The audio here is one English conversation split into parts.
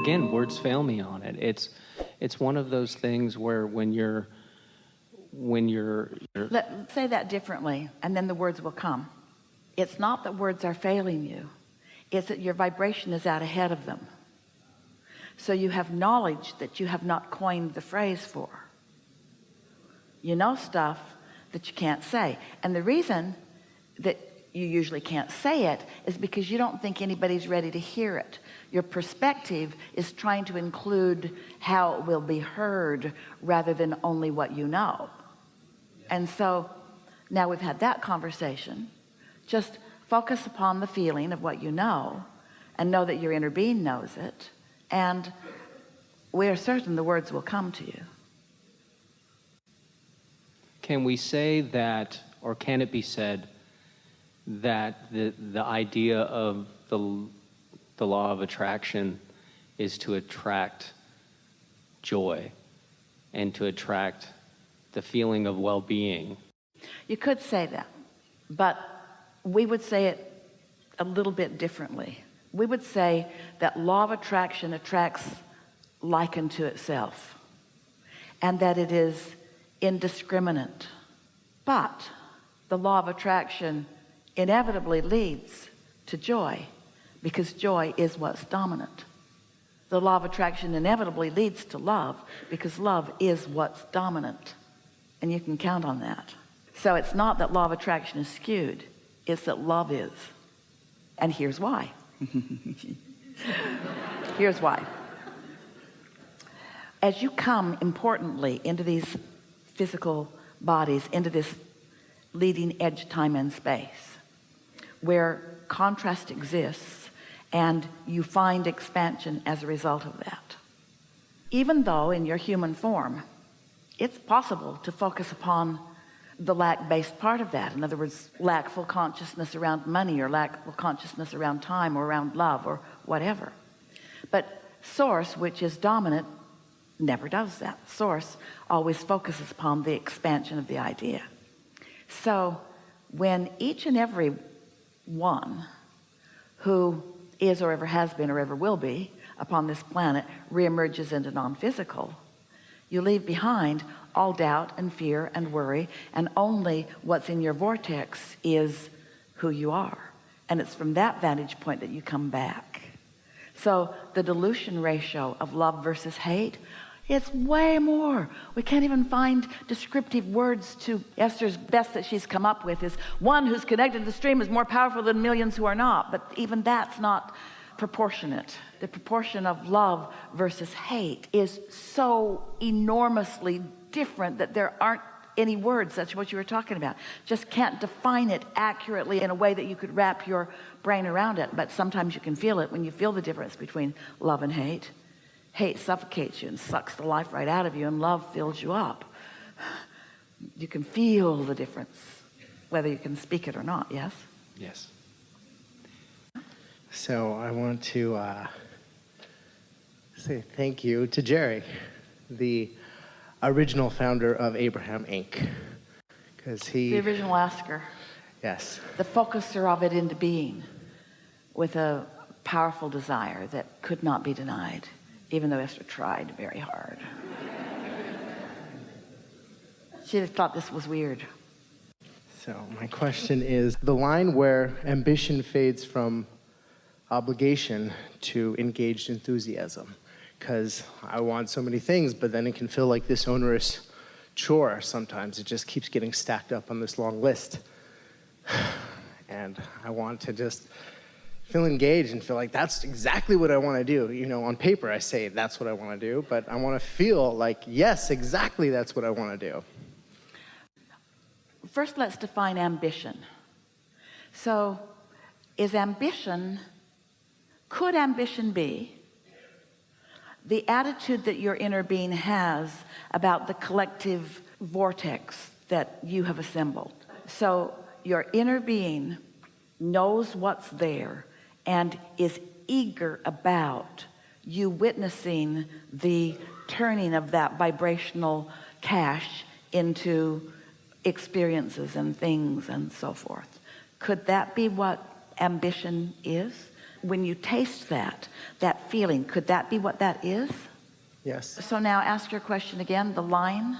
again, words fail me on it. It's one of those things where when you're Let's say that differently, and then the words will come. It's not that words are failing you, it's that your vibration is out ahead of them. So you have knowledge that you have not coined the phrase for. You know stuff that you can't say, and the reason that you usually can't say it is because you don't think anybody's ready to hear it. Your perspective is trying to include how it will be heard rather than only what you know. And so now we've had that conversation. Just focus upon the feeling of what you know and know that your inner being knows it, and we are certain the words will come to you. Can we say that, or can it be said that the idea of the law of attraction is to attract joy and to attract the feeling of well-being? You could say that, but we would say it a little bit differently. We would say that law of attraction attracts like unto itself, and that it is indiscriminate. But the law of attraction inevitably leads to joy, because joy is what's dominant. The law of attraction inevitably leads to love, because love is what's dominant, and you can count on that. So it's not that law of attraction is skewed, it's that love is. And here's why. Here's why. As you come importantly into these physical bodies, into this leading edge time and space where contrast exists, and you find expansion as a result of that, even though in your human form it's possible to focus upon the lack-based part of that. In other words, lackful consciousness around money, or lackful consciousness around time, or around love, or whatever. But source, which is dominant, never does that. Source always focuses upon the expansion of the idea. So when each and every one who is or ever has been or ever will be upon this planet reemerges into non-physical, you leave behind all doubt and fear and worry, and only what's in your vortex is who you are. And it's from that vantage point that you come back. So the dilution ratio of love versus hate, it's way more. We can't even find descriptive words to. Esther's best that she's come up with is, one who's connected to the stream is more powerful than millions who are not. But even that's not proportionate. The proportion of love versus hate is so enormously different that there aren't any words. That's what you were talking about. Just can't define it accurately in a way that you could wrap your brain around it. But sometimes you can feel it when you feel the difference between love and hate. Hate suffocates you and sucks the life right out of you, and love fills you up. You can feel the difference, whether you can speak it or not. Yes? Yes. So I want to say thank you to Jerry, the original founder of Abraham Inc. Because The original asker. Yes. The focuser of it into being, with a powerful desire that could not be denied, even though Esther tried very hard. She thought this was weird. So my question is, the line where ambition fades from obligation to engaged enthusiasm, because I want so many things, but then it can feel like this onerous chore sometimes. It just keeps getting stacked up on this long list. And I want to just feel engaged and feel like that's exactly what I want to do. You know, on paper I say that's what I want to do, but I want to feel like, yes, exactly that's what I want to do. First, let's define ambition. So, could ambition be the attitude that your inner being has about the collective vortex that you have assembled? So your inner being knows what's there and is eager about you witnessing the turning of that vibrational cache into experiences and things and so forth. Could that be what ambition is? when you taste that feeling, could that be what that is? Yes. So now ask your question again, the line.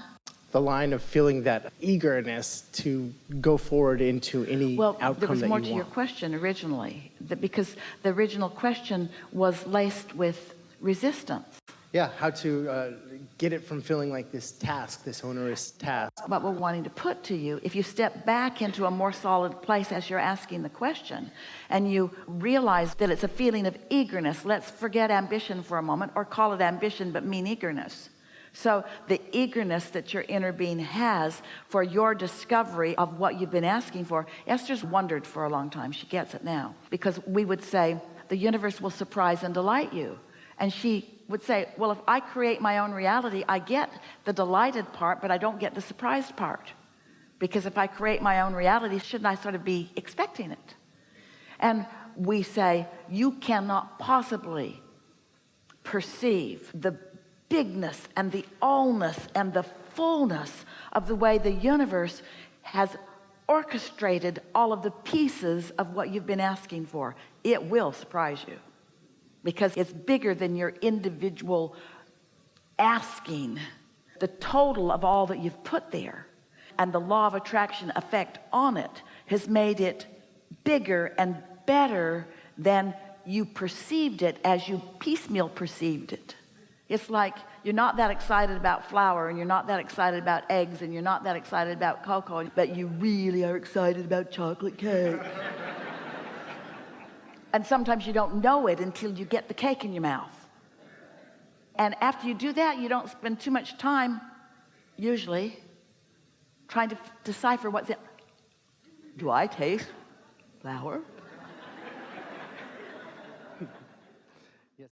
The line of feeling that eagerness to go forward into any Well, outcome there was that more you to want. your question originally, because the original question was laced with resistance. Yeah, how to get it from feeling like this task, this onerous task. What we're wanting to put to you, if you step back into a more solid place as you're asking the question, and you realize that it's a feeling of eagerness, let's forget ambition for a moment, or call it ambition but mean eagerness. So the eagerness that your inner being has for your discovery of what you've been asking for. Esther's wondered for a long time. She gets it now, because we would say the universe will surprise and delight you, and she would say, well, if I create my own reality, I get the delighted part, but I don't get the surprised part, because if I create my own reality, shouldn't I sort of be expecting it? And we say, you cannot possibly perceive the bigness and the allness and the fullness of the way the universe has orchestrated all of the pieces of what you've been asking for. It will surprise you, because it's bigger than your individual asking. The total of all that you've put there and the law of attraction effect on it has made it bigger and better than you perceived it as you piecemeal perceived it. It's like you're not that excited about flour, and you're not that excited about eggs, and you're not that excited about cocoa, but you really are excited about chocolate cake. And sometimes you don't know it until you get the cake in your mouth. And after you do that, you don't spend too much time, usually, trying to decipher what's in. Do I taste flour?